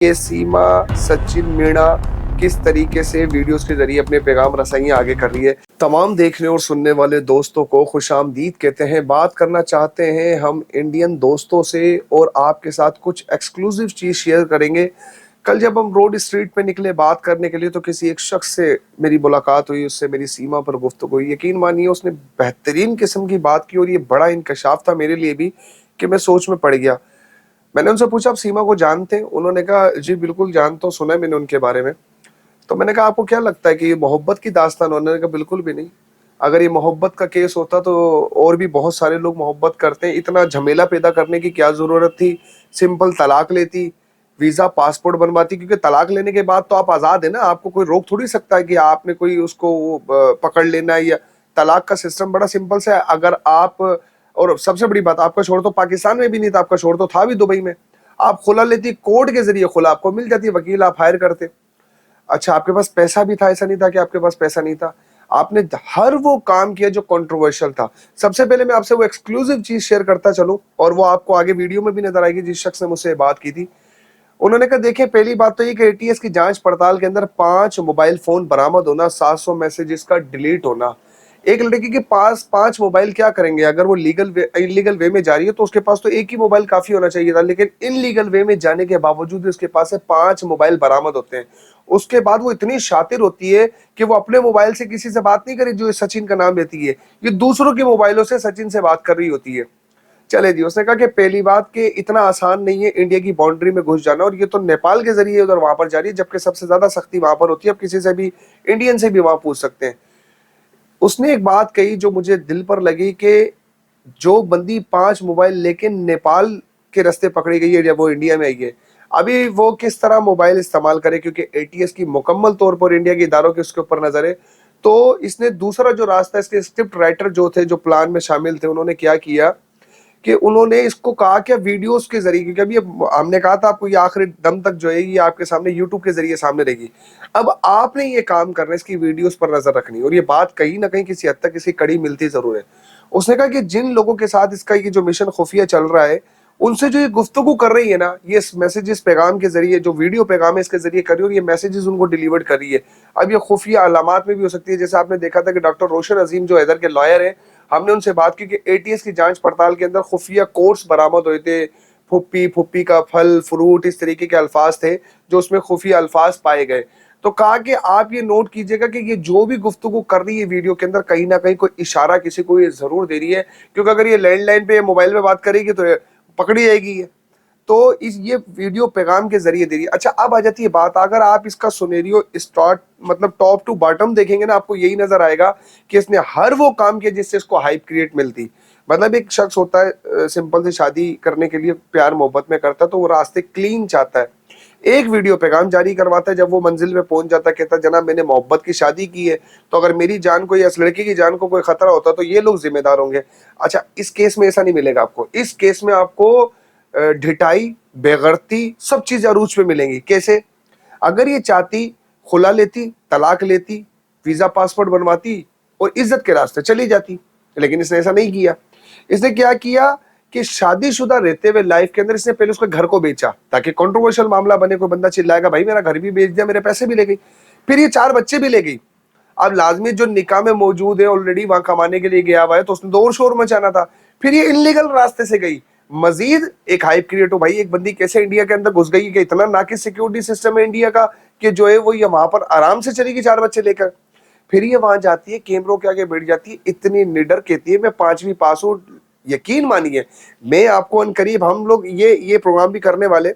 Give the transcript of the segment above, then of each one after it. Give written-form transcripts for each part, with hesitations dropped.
ये सीमा सचिन मीणा किस तरीके से वीडियोस के जरिए अपने पैगाम रसाइयां आगे कर रही है। तमाम देखने और सुनने वाले दोस्तों को खुशामदीद कहते हैं। बात करना चाहते हैं हम इंडियन दोस्तों से और आपके साथ कुछ एक्सक्लूसिव चीज शेयर करेंगे। कल जब हम रोड स्ट्रीट पे निकले बात करने के लिए तो किसी एक शख्स से मेरी मुलाकात हुई, उससे मेरी सीमा पर गुफ्तगू हुई। यकीन मानिए उसने बेहतरीन किस्म की बात की और ये बड़ा इंकशाफ था मेरे लिए भी कि मैं सोच में पड़ गया। मैंने उनसे पूछा आप सीमा को जानते हैं? उन्होंने कहा जी बिल्कुल जानता हूँ, सुना है मैंने उनके बारे में। तो मैंने कहा आपको क्या लगता है कि ये मोहब्बत की दास्तान? उन्होंने कहा बिल्कुल भी नहीं। अगर ये मोहब्बत का केस होता तो और भी बहुत सारे लोग मोहब्बत करते हैं, इतना झमेला पैदा करने की क्या जरूरत थी? सिंपल तलाक लेती, वीजा पासपोर्ट बनवाती, क्योंकि तलाक लेने के बाद तो आप आजाद है ना, आपको कोई रोक थोड़ी सकता है कि आपने कोई उसको पकड़ लेना है। या तलाक का सिस्टम बड़ा सिंपल सा है। अगर आप, और सबसे बड़ी बात, आपका शोहर तो पाकिस्तान में भी नहीं था, आपका शोहर तो था भी दुबई में। आप खुला लेती, कोर्ट के जरिए खुला आपको मिल जाती, वकील आप हायर करते। अच्छा आपके पास पैसा भी था, ऐसा नहीं था कि आपके पास पैसा नहीं था। आपने हर वो काम किया जो कंट्रोवर्शियल था। सबसे पहले मैं आपसे वो एक्सक्लूसिव चीज शेयर करता चलूं और वो आपको आगे वीडियो में भी नजर आएगी जिस शख्स ने मुझसे बात की थी। उन्होंने कहा देखिए पहली बात तो ये कि एटीएस की जांच पड़ताल के अंदर 5 मोबाइल फोन बरामद होना, 700 मैसेजेस का डिलीट होना। एक लड़की के पास 5 मोबाइल क्या करेंगे? अगर वो इलीगल वे में जा रही है तो उसके पास तो एक ही मोबाइल काफी होना चाहिए था, लेकिन इनलीगल वे में जाने के बावजूद उसके पास से 5 मोबाइल बरामद होते हैं। उसके बाद वो इतनी शातिर होती है कि वो अपने मोबाइल से किसी से बात नहीं करे जो सचिन का नाम लेती है, ये दूसरों के मोबाइलों से सचिन से बात कर रही होती है। चले जी, उसने कहा कि पहली बात कि इतना आसान नहीं है इंडिया की बाउंड्री में घुस जाना, और ये तो नेपाल के जरिए उधर वहां पर जा रही है, जबकि सबसे ज्यादा सख्ती वहां पर होती है। अब किसी से भी, इंडियन से भी वहां पूछ सकते हैं। उसने एक बात कही जो मुझे दिल पर लगी कि जो बंदी 5 मोबाइल लेके नेपाल के रास्ते पकड़ी गई है जब वो इंडिया में आई है, अभी वो किस तरह मोबाइल इस्तेमाल करे, क्योंकि एटीएस की मुकम्मल तौर पर इंडिया के इदारों की उसके ऊपर नजर है। तो इसने दूसरा जो रास्ता, इसके स्क्रिप्ट राइटर जो थे, जो प्लान में शामिल थे, उन्होंने क्या किया कि उन्होंने इसको कहा कि वीडियोस के जरिए, क्योंकि अभी हमने कहा था आपको ये आखिरी दम तक जो है ये आपके सामने यूट्यूब के जरिए सामने रहेगी। अब आपने ये काम करना है, इसकी वीडियोस पर नजर रखनी, और ये बात कहीं ना कहीं किसी हद तक किसी कड़ी मिलती जरूर है। उसने कहा कि जिन लोगों के साथ इसका ये जो मिशन खुफिया चल रहा है, उनसे जो ये गुफ्तगू कर रही है ना, ये मैसेजेस पैगाम के जरिए, जो वीडियो पैगाम है इसके जरिए कर रही है, और ये मैसेजेस उनको डिलीवर कर रही है। अब ये खुफिया अलामात में भी हो सकती है, जैसे आपने देखा था कि डॉक्टर रोशन अजीम जो इधर के लॉयर है, हमने उनसे बात की कि एटीएस की जांच पड़ताल के अंदर खुफिया कोर्स बरामद हुए थे। फुप्पी, फुप्पी का फल, फ्रूट, इस तरीके के अल्फाज थे जो उसमें खुफिया अल्फाज पाए गए। तो कहा कि आप ये नोट कीजिएगा कि ये जो भी गुफ्तगू कर रही है वीडियो के अंदर, कहीं ना कहीं कोई इशारा किसी को ये जरूर दे रही है, क्योंकि अगर ये लैंडलाइन पे मोबाइल में बात करेगी तो पकड़ी जाएगी ये। तो इस ये वीडियो पैगाम के जरिए दे रही है। अच्छा अब आ जाती है बात, अगर आप इसका सुनेरियो स्टार्ट मतलब टॉप टू बॉटम देखेंगे ना, आपको यही नजर आएगा कि इसने हर वो काम किया जिससे इसको हाइप क्रिएट मिलती। मतलब एक शख्स होता है सिंपल से शादी करने के लिए प्यार मोहब्बत में करता है, तो वो रास्ते क्लीन चाहता है। एक वीडियो पैगाम जारी करवाता है, जब वो मंजिल में पहुंच जाता है कहता है जनाब मैंने मोहब्बत की शादी की है, तो अगर मेरी जान को या इस लड़की की जान को कोई खतरा होता तो ये लोग जिम्मेदार होंगे। अच्छा इस केस में ऐसा नहीं मिलेगा आपको। इस केस में आपको ढिठाई, बेगर्ती, सब चीजें अरूज पे मिलेंगी। कैसे? अगर ये चाहती खुला लेती, तलाक लेती, वीजा पासपोर्ट बनवाती और इज्जत के रास्ते चली जाती, लेकिन इसने ऐसा नहीं किया। इसने क्या किया कि शादीशुदा रहते हुए लाइफ के अंदर इसने पहले उसके घर को बेचा, ताकि कंट्रोवर्शियल मामला बने, कोई बंदा चिल्लाएगा भाई मेरा घर भी बेच दिया, मेरे पैसे भी ले गई। फिर ये 4 बच्चे भी ले गई। अब लाजमी जो निकाह में मौजूद है, ऑलरेडी वहां कमाने के लिए गया हुआ है, तो उसने तो और शोर मचाना था। फिर ये इनलीगल रास्ते से गई। मजीद एक हाइप क्रिएट हो, भाई एक बंदी कैसे इंडिया के अंदर घुस गई कि इतना नाकिस सिक्योरिटी सिस्टम है इंडिया का कि जो है वो ये वहां पर आराम से चलेगी 4 बच्चे लेकर। फिर ये वहां जाती है, कैमरों के आगे बैठ जाती है, इतनी निडर कहती है मैं 5वीं पास हूँ। यकीन मानिए, मैं आपको अनकरीब, हम लोग ये प्रोग्राम भी करने वाले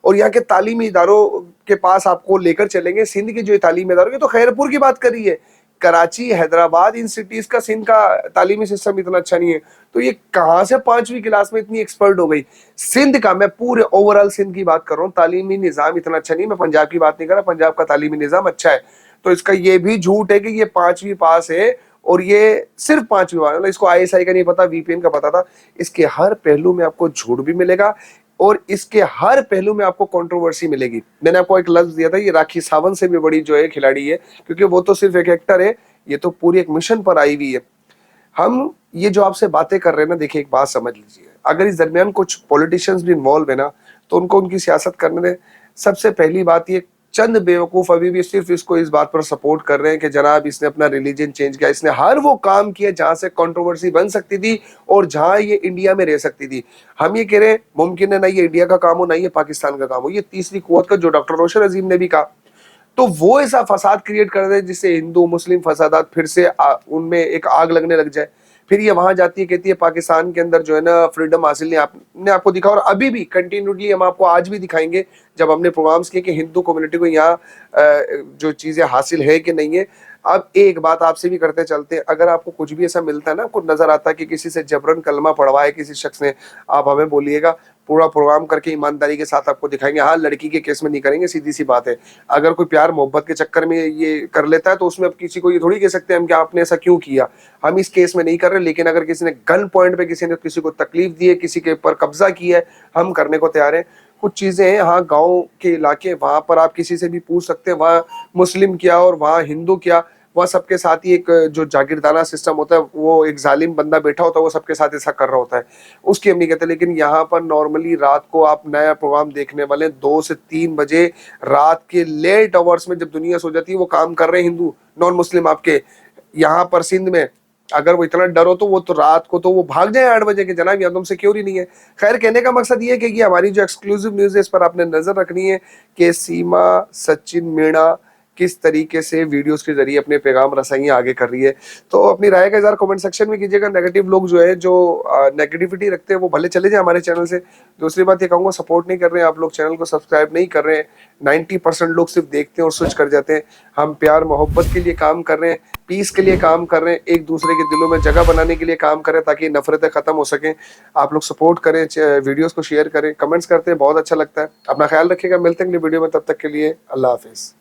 और यहाँ के तालीमी इदारों के पास आपको लेकर चलेंगे। सिंध के जो तालीमी इदारों की तो खैरपुर की बात करी है, कराची, हैदराबाद, इन सिटीज का सिंध का तालीमी सिस्टम इतना अच्छा नहीं है। तो ये कहाँ से 5वीं क्लास में इतनी एक्सपर्ट हो गई? सिंध का, मैं पूरे ओवरऑल सिंध की बात कर रहा हूँ, तालीमी निज़ाम इतना अच्छा नहीं। मैं पंजाब की बात नहीं कर रहा, पंजाब का तालीमी निज़ाम अच्छा है। तो इसका ये भी झूठ है कि ये 5वीं पास है और ये सिर्फ 5वीं पास, मतलब इसको आईएसआई का नहीं पता, वीपीएन का पता था। इसके हर पहलू में आपको झूठ भी मिलेगा और इसके हर पहलू में आपको कंट्रोवर्सी मिलेगी। मैंने आपको एक लफ्ज दिया था, ये राखी सावंत से भी बड़ी जो है खिलाड़ी है, क्योंकि वो तो सिर्फ एक एक्टर है, ये तो पूरी एक मिशन पर आई हुई है। हम ये जो आपसे बातें कर रहे हैं ना, देखिए एक बात समझ लीजिए, अगर इस दरमियान कुछ पॉलिटिशियंस भी इन्वॉल्व है ना, तो उनको उनकी सियासत करने दें। सबसे पहली बात ये, चंद बेवकूफ अभी भी सिर्फ इसको इस बात पर सपोर्ट कर रहे हैं कि जनाब इसने अपना रिलीजन चेंज किया, इसने हर वो काम किया जहां से कंट्रोवर्सी बन सकती थी और जहां ये इंडिया में रह सकती थी। हम ये कह रहे हैं मुमकिन है ना ये इंडिया का काम हो ना ये पाकिस्तान का काम हो, ये तीसरी कुव्वत का जो डॉक्टर रोशन अजीम ने भी कहा, तो वो ऐसा फसाद क्रिएट कर दे जिससे हिंदू मुस्लिम फसादात फिर से उनमें एक आग लगने लग जाए। फिर ये वहां जाती है, कहती है पाकिस्तान के अंदर जो है ना फ्रीडम हासिल नहीं, आपने आपको दिखा और अभी भी कंटिन्यूटली हम आपको आज भी दिखाएंगे जब हमने प्रोग्राम्स किए कि हिंदू कम्युनिटी को यहाँ जो चीजें हासिल है कि नहीं है। अब एक बात आपसे भी करते चलते हैं, अगर आपको कुछ भी ऐसा मिलता है ना, आपको नजर आता है कि किसी से जबरन कलमा पढ़वाए किसी शख्स ने, आप हमें बोलिएगा, पूरा प्रोग्राम करके ईमानदारी के साथ आपको दिखाएंगे। हाँ, लड़की के केस में नहीं करेंगे, सीधी सी बात है। अगर कोई प्यार मोहब्बत के चक्कर में ये कर लेता है तो उसमें अब किसी को ये थोड़ी कह सकते हैं हम कि आपने ऐसा क्यों किया, हम इस केस में नहीं कर रहे। लेकिन अगर किसी ने गन पॉइंट पे किसी ने किसी को तकलीफ दी है, किसी के ऊपर कब्जा किया है, हम करने को तैयार हैं। कुछ चीजें हैं, हाँ गांव के इलाके वहां पर आप किसी से भी पूछ सकते हैं, वहाँ मुस्लिम क्या और वहाँ हिंदू क्या, वह सबके साथ ही एक जो जागीरदाना सिस्टम होता है, वो एक जालिम बंदा बैठा होता है, वो सबके साथ ऐसा कर रहा होता है, उसकी हम नहीं कहते। लेकिन यहाँ पर नॉर्मली रात को आप नया प्रोग्राम देखने वाले 2 से 3 बजे रात के लेट आवर्स में जब दुनिया सो जाती है वो काम कर रहे हैं हिंदू नॉन मुस्लिम आपके यहाँ पर सिंध में। अगर वो इतना डर हो तो वो तो रात को तो वो भाग जाए 8 बजे के, जनाब यहाँ तुम सिक्योर ही नहीं है। खैर, कहने का मकसद ये है कि हमारी जो एक्सक्लूसिव न्यूज है इस पर आपने नजर रखनी है कि सीमा सचिन मीणा किस तरीके से वीडियोस के जरिए अपने पैगाम रसाइयाँ आगे कर रही है। तो अपनी राय का इज़हार कमेंट सेक्शन में कीजिएगा। नेगेटिव लोग जो है जो नेगेटिविटी रखते हैं वो भले चले जाए हमारे चैनल से। दूसरी बात ये कहूँगा, सपोर्ट नहीं कर रहे हैं आप लोग, चैनल को सब्सक्राइब नहीं कर रहे हैं। 90% लोग सिर्फ देखते हैं और स्विच कर जाते हैं। हम प्यार मोहब्बत के लिए काम कर रहे हैं, पीस के लिए काम कर रहे हैं, एक दूसरे के दिलों में जगह बनाने के लिए काम करें ताकि नफरतें खत्म हो सकें। आप लोग सपोर्ट करें, वीडियोस को शेयर करें, कमेंट्स करते हैं, बहुत अच्छा लगता है। अपना ख्याल रखिएगा, मिलते हैं अगली वीडियो में, तब तक के लिए अल्लाह हाफिज़।